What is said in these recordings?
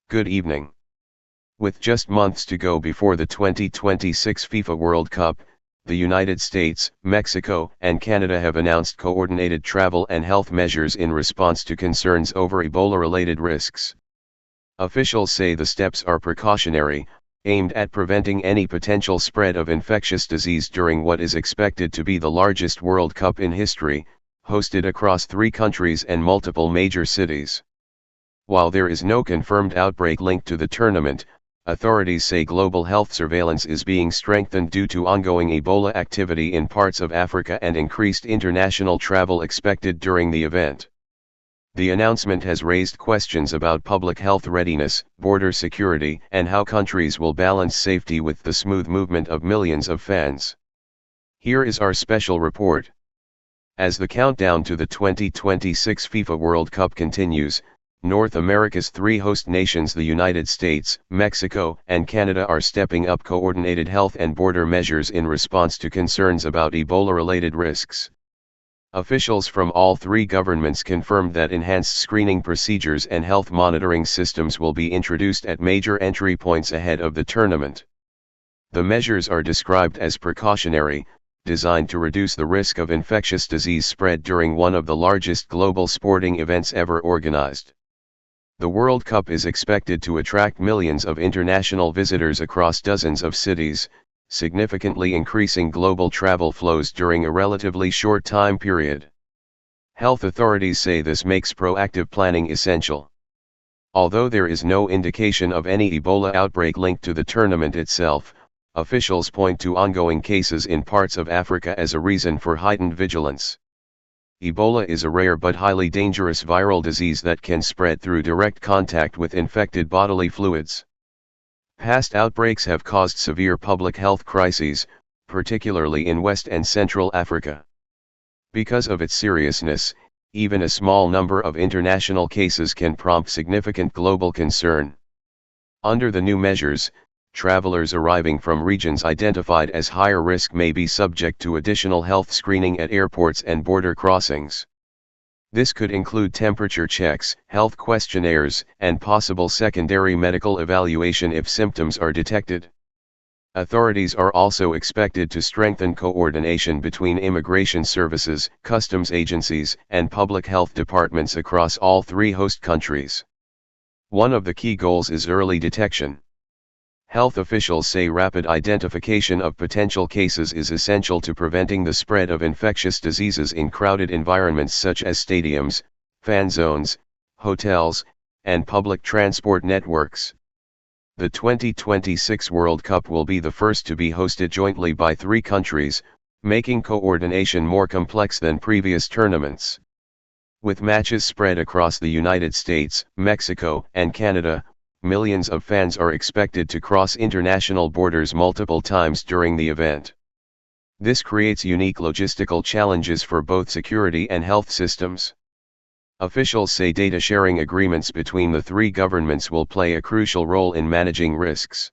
Good evening. With just months to go before the 2026 FIFA World Cup, the United States, Mexico, and Canada have announced coordinated travel and health measures in response to concerns over Ebola-related risks. Officials say the steps are precautionary, aimed at preventing any potential spread of infectious disease during what is expected to be the largest World Cup in history, hosted across 3 countries and multiple major cities. While there is no confirmed outbreak linked to the tournament, authorities say global health surveillance is being strengthened due to ongoing Ebola activity in parts of Africa and increased international travel expected during the event. The announcement has raised questions about public health readiness, border security, and how countries will balance safety with the smooth movement of millions of fans. Here is our special report. As the countdown to the 2026 FIFA World Cup continues, North America's 3 host nations, the United States, Mexico, and Canada, are stepping up coordinated health and border measures in response to concerns about Ebola-related risks. Officials from all 3 governments confirmed that enhanced screening procedures and health monitoring systems will be introduced at major entry points ahead of the tournament. The measures are described as precautionary, designed to reduce the risk of infectious disease spread during one of the largest global sporting events ever organized. The World Cup is expected to attract millions of international visitors across dozens of cities, significantly increasing global travel flows during a relatively short time period. Health authorities say this makes proactive planning essential. Although there is no indication of any Ebola outbreak linked to the tournament itself, officials point to ongoing cases in parts of Africa as a reason for heightened vigilance. Ebola is a rare but highly dangerous viral disease that can spread through direct contact with infected bodily fluids. Past outbreaks have caused severe public health crises, particularly in West and Central Africa. Because of its seriousness, even a small number of international cases can prompt significant global concern. Under the new measures, travelers arriving from regions identified as higher risk may be subject to additional health screening at airports and border crossings. This could include temperature checks, health questionnaires, and possible secondary medical evaluation if symptoms are detected. Authorities are also expected to strengthen coordination between immigration services, customs agencies, and public health departments across all 3 host countries. One of the key goals is early detection. Health officials say rapid identification of potential cases is essential to preventing the spread of infectious diseases in crowded environments such as stadiums, fan zones, hotels, and public transport networks. The 2026 World Cup will be the first to be hosted jointly by 3 countries, making coordination more complex than previous tournaments. With matches spread across the United States, Mexico, and Canada, millions of fans are expected to cross international borders multiple times during the event. This creates unique logistical challenges for both security and health systems. Officials say data sharing agreements between the 3 governments will play a crucial role in managing risks.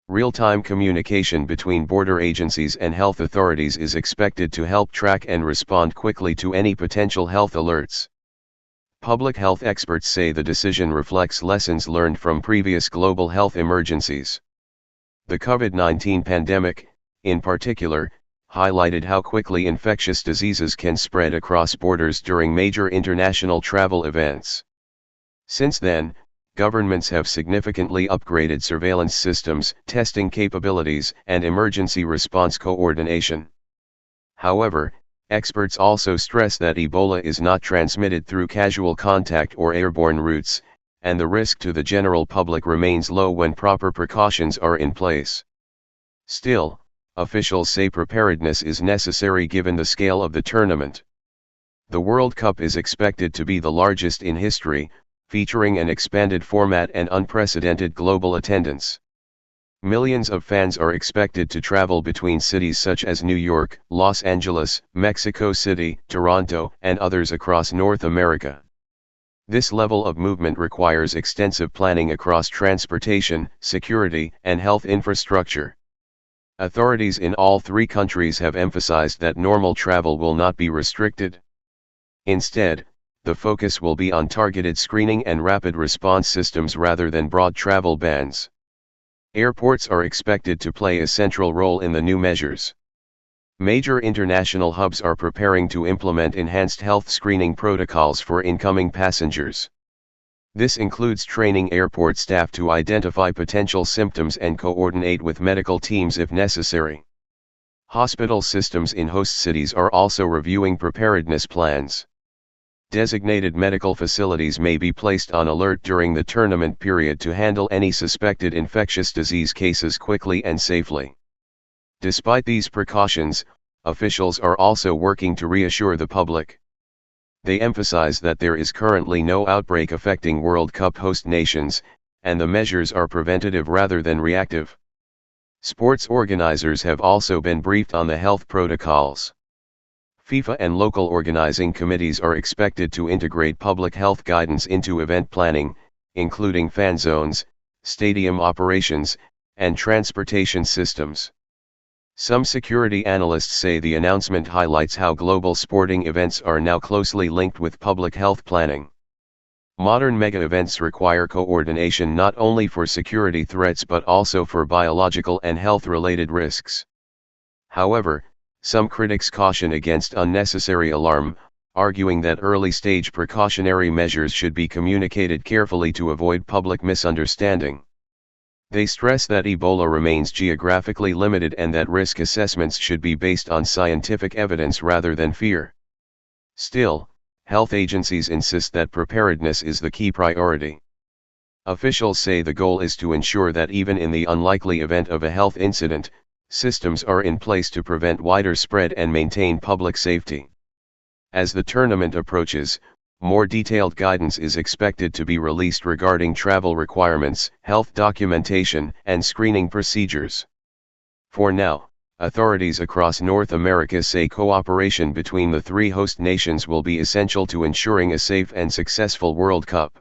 Real-time communication between border agencies and health authorities is expected to help track and respond quickly to any potential health alerts. Public health experts say the decision reflects lessons learned from previous global health emergencies. The COVID-19 pandemic, in particular, highlighted how quickly infectious diseases can spread across borders during major international travel events. Since then, governments have significantly upgraded surveillance systems, testing capabilities, and emergency response coordination. However, experts also stress that Ebola is not transmitted through casual contact or airborne routes, and the risk to the general public remains low when proper precautions are in place. Still, officials say preparedness is necessary given the scale of the tournament. The World Cup is expected to be the largest in history, featuring an expanded format and unprecedented global attendance. Millions of fans are expected to travel between cities such as New York, Los Angeles, Mexico City, Toronto, and others across North America. This level of movement requires extensive planning across transportation, security, and health infrastructure. Authorities in all 3 countries have emphasized that normal travel will not be restricted. Instead, the focus will be on targeted screening and rapid response systems rather than broad travel bans. Airports are expected to play a central role in the new measures. Major international hubs are preparing to implement enhanced health screening protocols for incoming passengers. This includes training airport staff to identify potential symptoms and coordinate with medical teams if necessary. Hospital systems in host cities are also reviewing preparedness plans. Designated medical facilities may be placed on alert during the tournament period to handle any suspected infectious disease cases quickly and safely. Despite these precautions, officials are also working to reassure the public. They emphasize that there is currently no outbreak affecting World Cup host nations, and the measures are preventative rather than reactive. Sports organizers have also been briefed on the health protocols. FIFA and local organizing committees are expected to integrate public health guidance into event planning, including fan zones, stadium operations, and transportation systems. Some security analysts say the announcement highlights how global sporting events are now closely linked with public health planning. Modern mega-events require coordination not only for security threats but also for biological and health-related risks. However, some critics caution against unnecessary alarm, arguing that early-stage precautionary measures should be communicated carefully to avoid public misunderstanding. They stress that Ebola remains geographically limited and that risk assessments should be based on scientific evidence rather than fear. Still, health agencies insist that preparedness is the key priority. Officials say the goal is to ensure that even in the unlikely event of a health incident, systems are in place to prevent wider spread and maintain public safety. As the tournament approaches, more detailed guidance is expected to be released regarding travel requirements, health documentation, and screening procedures. For now, authorities across North America say cooperation between the three host nations will be essential to ensuring a safe and successful World Cup.